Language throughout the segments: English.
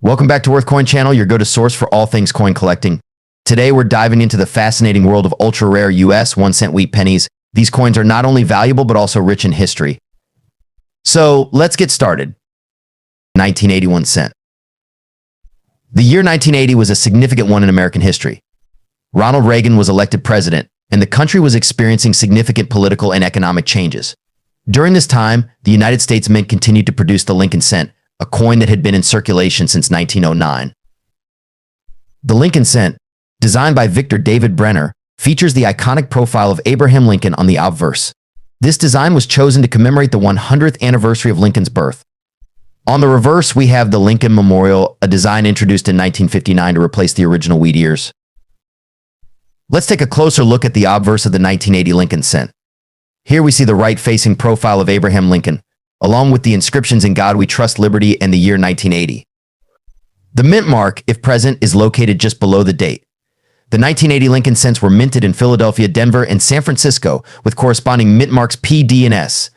Welcome back to Worth Coin Channel, your go-to source for all things coin collecting. Today, we're diving into the fascinating world of ultra-rare US 1-cent wheat pennies. These coins are not only valuable, but also rich in history. So, let's get started. 1981 cent. The year 1980 was a significant one in American history. Ronald Reagan was elected president, and the country was experiencing significant political and economic changes. During this time, the United States Mint continued to produce the Lincoln cent, a coin that had been in circulation since 1909. The Lincoln cent, designed by Victor David Brenner, features the iconic profile of Abraham Lincoln on the obverse. This design was chosen to commemorate the 100th anniversary of Lincoln's birth. On the reverse, we have the Lincoln Memorial, a design introduced in 1959 to replace the original wheat ears. Let's take a closer look at the obverse of the 1980 Lincoln cent. Here we see the right-facing profile of Abraham Lincoln, along with the inscriptions "In God We Trust, Liberty," and the year 1980. The mint mark, if present, is located just below the date. The 1980 Lincoln cents were minted in Philadelphia, Denver, and San Francisco, with corresponding mint marks P, D, and S.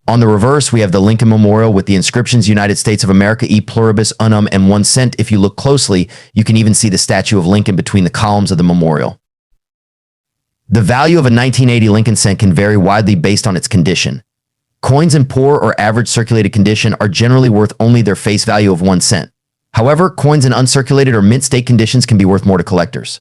On the reverse, we have the Lincoln Memorial with the inscriptions "United States of America, E Pluribus Unum," and 1 cent. If you look closely, you can even see the statue of Lincoln between the columns of the memorial. The value of a 1980 Lincoln cent can vary widely based on its condition. Coins in poor or average circulated condition are generally worth only their face value of 1 cent. However, coins in uncirculated or mint state conditions can be worth more to collectors.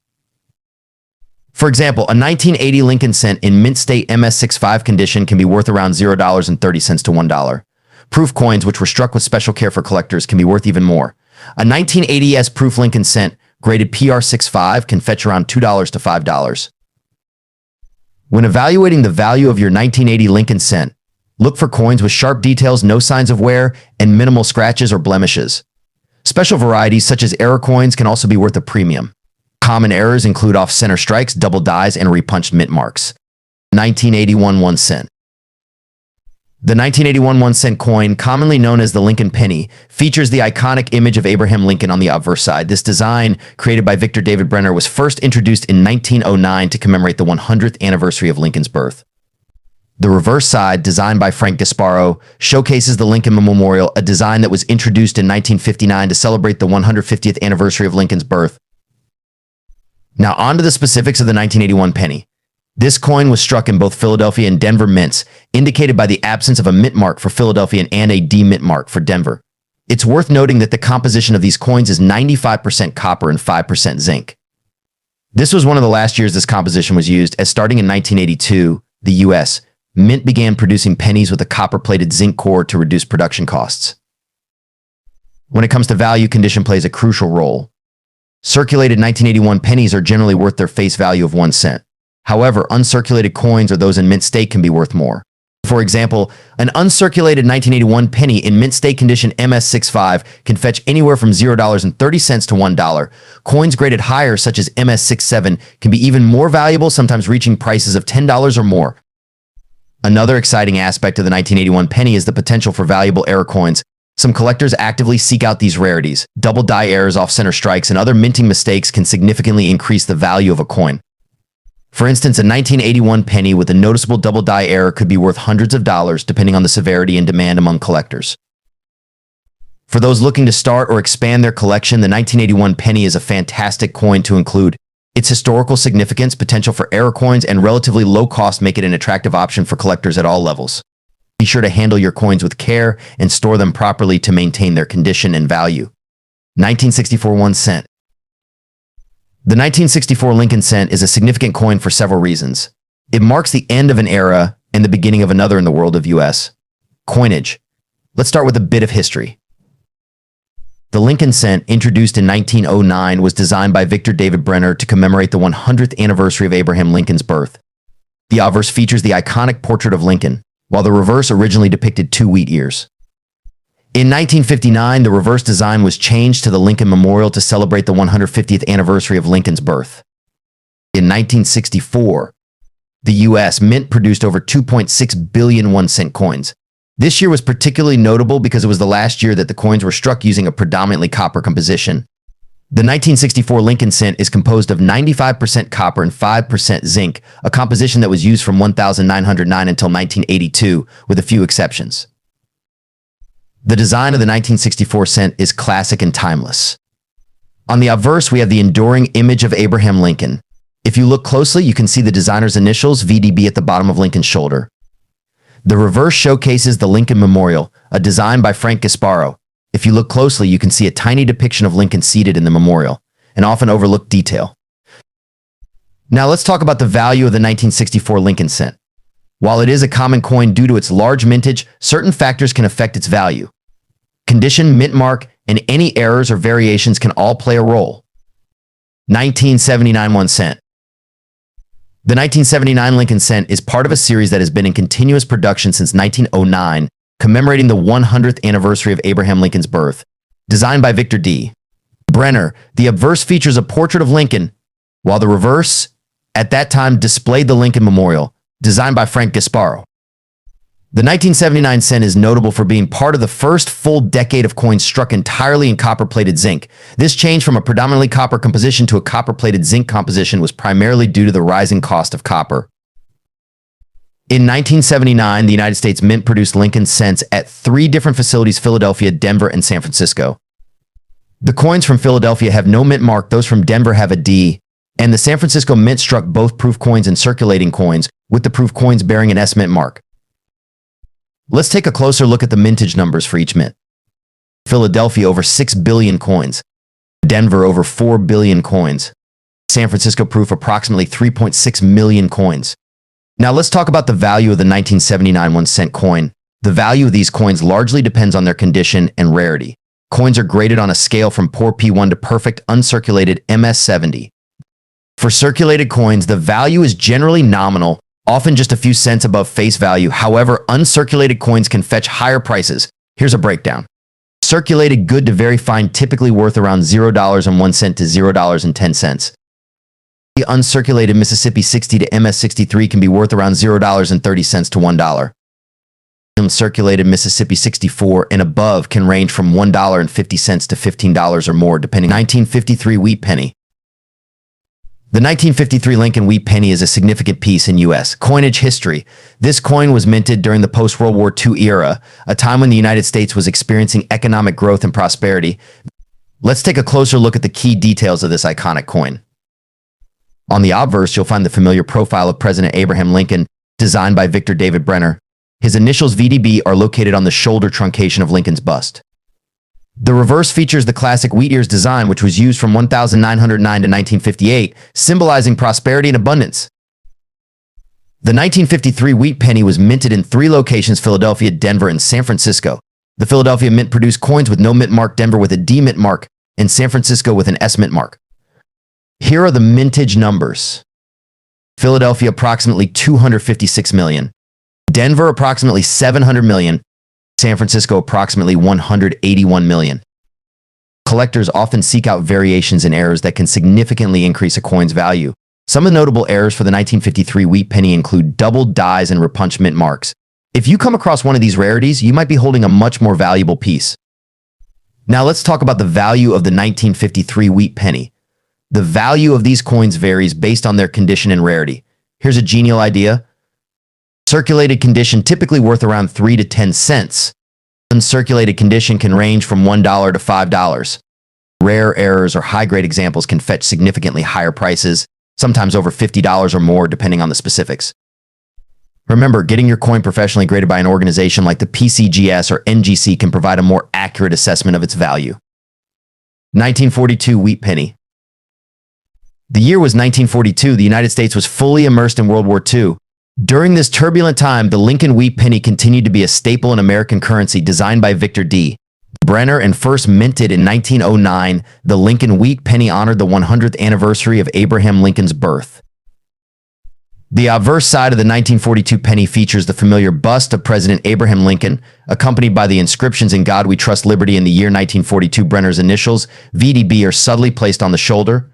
For example, a 1980 Lincoln cent in mint state MS65 condition can be worth around $0.30 to $1. Proof coins, which were struck with special care for collectors, can be worth even more. A 1980s proof Lincoln cent, graded PR65, can fetch around $2 to $5. When evaluating the value of your 1980 Lincoln cent, look for coins with sharp details, no signs of wear, and minimal scratches or blemishes. Special varieties such as error coins can also be worth a premium. Common errors include off-center strikes, double dies, and repunched mint marks. 1981 1 cent. The 1981 1 cent coin, commonly known as the Lincoln penny, features the iconic image of Abraham Lincoln on the obverse side. This design, created by Victor David Brenner, was first introduced in 1909 to commemorate the 100th anniversary of Lincoln's birth. The reverse side, designed by Frank Gasparo, showcases the Lincoln Memorial, a design that was introduced in 1959 to celebrate the 150th anniversary of Lincoln's birth. Now on to the specifics of the 1981 penny. This coin was struck in both Philadelphia and Denver mints, indicated by the absence of a mint mark for Philadelphia and a D mint mark for Denver. It's worth noting that the composition of these coins is 95% copper and 5% zinc. This was one of the last years this composition was used, as starting in 1982, the U.S. Mint began producing pennies with a copper-plated zinc core to reduce production costs. When it comes to value, condition plays a crucial role. Circulated 1981 pennies are generally worth their face value of 1 cent. However, uncirculated coins or those in mint state can be worth more. For example, an uncirculated 1981 penny in mint state condition MS65 can fetch anywhere from $0.30 to $1. Coins graded higher, such as MS67, can be even more valuable, sometimes reaching prices of $10 or more. Another exciting aspect of the 1981 penny is the potential for valuable error coins. Some collectors actively seek out these rarities. Double die errors, off-center strikes, and other minting mistakes can significantly increase the value of a coin. For instance, a 1981 penny with a noticeable double die error could be worth hundreds of dollars, depending on the severity and demand among collectors. For those looking to start or expand their collection, the 1981 penny is a fantastic coin to include. Its historical significance, potential for error coins, and relatively low cost make it an attractive option for collectors at all levels. Be sure to handle your coins with care and store them properly to maintain their condition and value. 1964 1 cent. The 1964 Lincoln cent is a significant coin for several reasons. It marks the end of an era and the beginning of another in the world of U.S. coinage. Let's start with a bit of history. The Lincoln cent, introduced in 1909, was designed by Victor David Brenner to commemorate the 100th anniversary of Abraham Lincoln's birth. The obverse features the iconic portrait of Lincoln, while the reverse originally depicted 2 wheat ears. In 1959, the reverse design was changed to the Lincoln Memorial to celebrate the 150th anniversary of Lincoln's birth. In 1964, the U.S. Mint produced over 2.6 billion 1 cent coins. This year was particularly notable because it was the last year that the coins were struck using a predominantly copper composition. The 1964 Lincoln cent is composed of 95% copper and 5% zinc, a composition that was used from 1909 until 1982, with a few exceptions. The design of the 1964 cent is classic and timeless. On the obverse, we have the enduring image of Abraham Lincoln. If you look closely, you can see the designer's initials, VDB, at the bottom of Lincoln's shoulder. The reverse showcases the Lincoln Memorial, a design by Frank Gasparo. If you look closely, you can see a tiny depiction of Lincoln seated in the memorial, an often overlooked detail. Now let's talk about the value of the 1964 Lincoln cent. While it is a common coin due to its large mintage, certain factors can affect its value. Condition, mint mark, and any errors or variations can all play a role. 1979 1 cent. The 1979 Lincoln cent is part of a series that has been in continuous production since 1909, commemorating the 100th anniversary of Abraham Lincoln's birth. Designed by Victor D. Brenner, the obverse features a portrait of Lincoln, while the reverse, at that time, displayed the Lincoln Memorial, designed by Frank Gasparo. The 1979 cent is notable for being part of the first full decade of coins struck entirely in copper-plated zinc. This change from a predominantly copper composition to a copper-plated zinc composition was primarily due to the rising cost of copper. In 1979, the United States Mint produced Lincoln cents at 3 different facilities: Philadelphia, Denver, and San Francisco. The coins from Philadelphia have no mint mark, those from Denver have a D, and the San Francisco Mint struck both proof coins and circulating coins, with the proof coins bearing an S mint mark. Let's take a closer look at the mintage numbers for each mint. Philadelphia over 6 billion coins. Denver over 4 billion coins. San Francisco proof approximately 3.6 million coins. Now let's talk about the value of the 1979 1 cent coin. The value of these coins largely depends on their condition and rarity. Coins are graded on a scale from poor P1 to perfect uncirculated MS70. For circulated coins, the value is generally nominal, often just a few cents above face value. However, uncirculated coins can fetch higher prices. Here's a breakdown. Circulated good to very fine, typically worth around $0.01 to $0.10. The uncirculated Mississippi 60 to MS63 can be worth around $0.30 to $1. Uncirculated Mississippi 64 and above can range from $1.50 to $15 or more, depending. 1953 Wheat Penny. The 1953 Lincoln Wheat Penny is a significant piece in U.S. coinage history. This coin was minted during the post-World War II era, a time when the United States was experiencing economic growth and prosperity. Let's take a closer look at the key details of this iconic coin. On the obverse, you'll find the familiar profile of President Abraham Lincoln, designed by Victor David Brenner. His initials VDB are located on the shoulder truncation of Lincoln's bust. The reverse features the classic wheat ears design, which was used from 1909 to 1958, symbolizing prosperity and abundance. The 1953 Wheat Penny was minted in 3 locations: Philadelphia, Denver, and San Francisco. The Philadelphia Mint produced coins with no mint mark, Denver with a D mint mark, and San Francisco with an S mint mark. Here are the mintage numbers. Philadelphia approximately 256 million. Denver approximately 700 million. San Francisco approximately 181 million. Collectors often seek out variations and errors that can significantly increase a coin's value. Some of the notable errors for the 1953 Wheat Penny include doubled dies and repunched mint marks. If you come across one of these rarities, you might be holding a much more valuable piece. Now let's talk about the value of the 1953 Wheat Penny. The value of these coins varies based on their condition and rarity. Here's a genial idea. Circulated condition typically worth around 3 to 10 cents. Uncirculated condition can range from $1 to $5. Rare errors or high-grade examples can fetch significantly higher prices, sometimes over $50 or more, depending on the specifics. Remember, getting your coin professionally graded by an organization like the PCGS or NGC can provide a more accurate assessment of its value. 1942 Wheat Penny. The year was 1942. The United States was fully immersed in World War II. During this turbulent time, the Lincoln Wheat Penny continued to be a staple in American currency, designed by Victor D. Brenner and first minted in 1909. The Lincoln Wheat Penny honored the 100th anniversary of Abraham Lincoln's birth. The obverse side of the 1942 penny features the familiar bust of President Abraham Lincoln, accompanied by the inscriptions "In God We Trust, Liberty." In the year 1942, Brenner's initials, VDB, are subtly placed on the shoulder.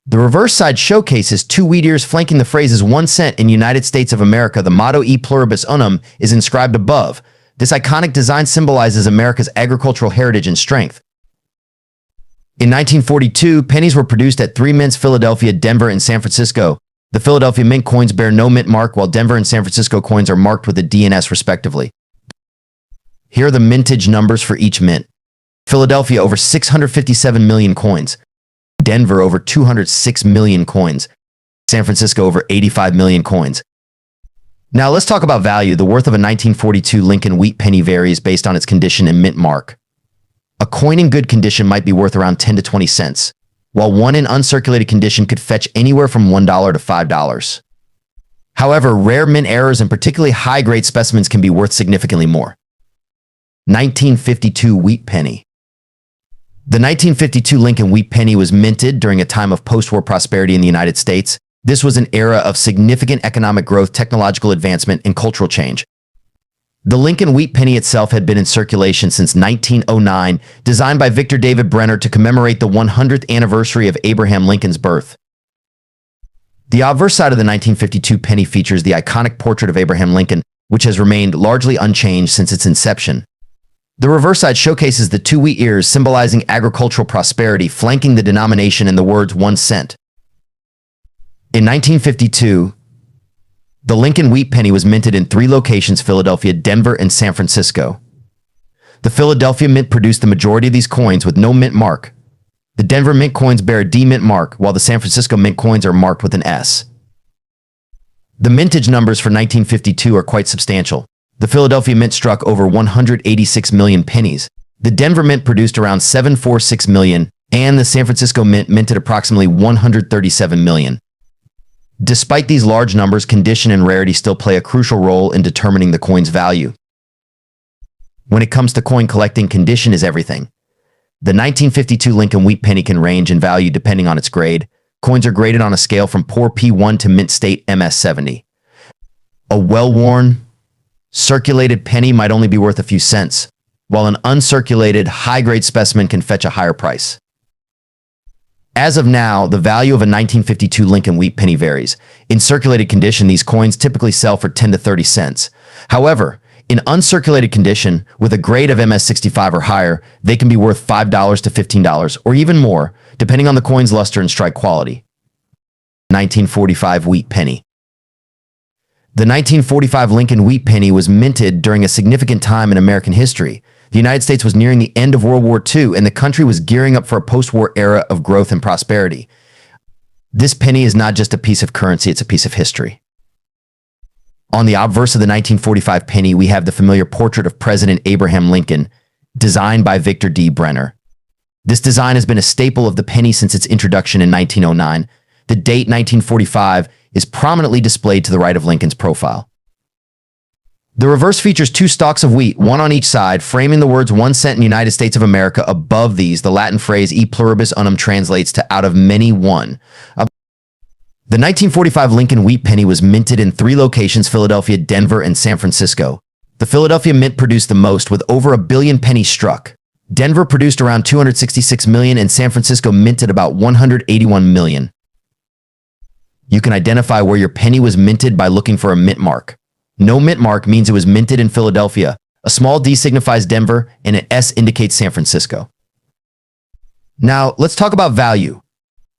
The reverse side showcases 2 wheat ears flanking the phrases 1 cent in United States of America. The motto "E pluribus unum" is inscribed above. This iconic design symbolizes America's agricultural heritage and strength. In 1942, pennies were produced at 3 mints: Philadelphia, Denver, and San Francisco. The Philadelphia Mint coins bear no mint mark, while Denver and San Francisco coins are marked with a D and S respectively. Here are the mintage numbers for each mint. Philadelphia, over 657 million coins. Denver, over 206 million coins. San Francisco, over 85 million coins. Now let's talk about value. The worth of a 1942 Lincoln Wheat Penny varies based on its condition and mint mark. A coin in good condition might be worth around 10 to 20 cents, while one in uncirculated condition could fetch anywhere from $1 to $5. However, rare mint errors and particularly high-grade specimens can be worth significantly more. 1952 Wheat Penny. The 1952 Lincoln Wheat Penny was minted during a time of post-war prosperity in the United States. This was an era of significant economic growth, technological advancement, and cultural change. The Lincoln Wheat Penny itself had been in circulation since 1909, designed by Victor David Brenner to commemorate the 100th anniversary of Abraham Lincoln's birth. The obverse side of the 1952 penny features the iconic portrait of Abraham Lincoln, which has remained largely unchanged since its inception. The reverse side showcases the two wheat ears symbolizing agricultural prosperity, flanking the denomination and the words 1 cent. In 1952, the Lincoln Wheat Penny was minted in 3 locations: Philadelphia, Denver, and San Francisco. The Philadelphia Mint produced the majority of these coins with no mint mark. The Denver Mint coins bear a D mint mark, while the San Francisco Mint coins are marked with an S. The mintage numbers for 1952 are quite substantial. The Philadelphia Mint struck over 186 million pennies. The Denver Mint produced around 746 million, and the San Francisco Mint minted approximately 137 million. Despite these large numbers, condition and rarity still play a crucial role in determining the coin's value. When it comes to coin collecting, condition is everything. The 1952 Lincoln Wheat Penny can range in value depending on its grade. Coins are graded on a scale from poor P1 to mint state MS70. A well-worn, circulated penny might only be worth a few cents, while an uncirculated, high-grade specimen can fetch a higher price. As of now, the value of a 1952 Lincoln Wheat Penny varies. In circulated condition, these coins typically sell for 10 to 30 cents. However, in uncirculated condition, with a grade of MS65 or higher, they can be worth $5 to $15, or even more, depending on the coin's luster and strike quality. 1945 Wheat Penny. The 1945 Lincoln Wheat Penny was minted during a significant time in American history. The United States was nearing the end of World War II, and the country was gearing up for a post-war era of growth and prosperity. This penny is not just a piece of currency, it's a piece of history. On the obverse of the 1945 penny, we have the familiar portrait of President Abraham Lincoln, designed by Victor D. Brenner. This design has been a staple of the penny since its introduction in 1909. The date 1945 is prominently displayed to the right of Lincoln's profile. The reverse features 2 stalks of wheat, one on each side, framing the words 1 cent in United States of America. Above these, the Latin phrase e pluribus unum translates to out of many one. The 1945 Lincoln Wheat Penny was minted in 3 locations: Philadelphia, Denver, and San Francisco. The Philadelphia Mint produced the most, with over 1 billion pennies struck. Denver produced around 266 million, and San Francisco minted about 181 million. You can identify where your penny was minted by looking for a mint mark. No mint mark means it was minted in Philadelphia. A small D signifies Denver, and an S indicates San Francisco. Now, let's talk about value.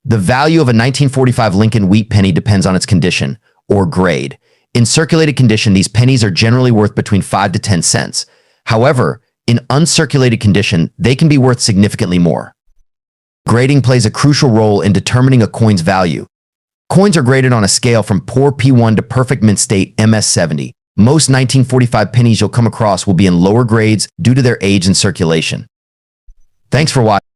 The value of a 1945 Lincoln Wheat Penny depends on its condition, or grade. In circulated condition, these pennies are generally worth between 5 to 10 cents. However, in uncirculated condition, they can be worth significantly more. Grading plays a crucial role in determining a coin's value. Coins are graded on a scale from poor P1 to perfect mint state MS70. Most 1945 pennies you'll come across will be in lower grades due to their age and circulation. Thanks for watching.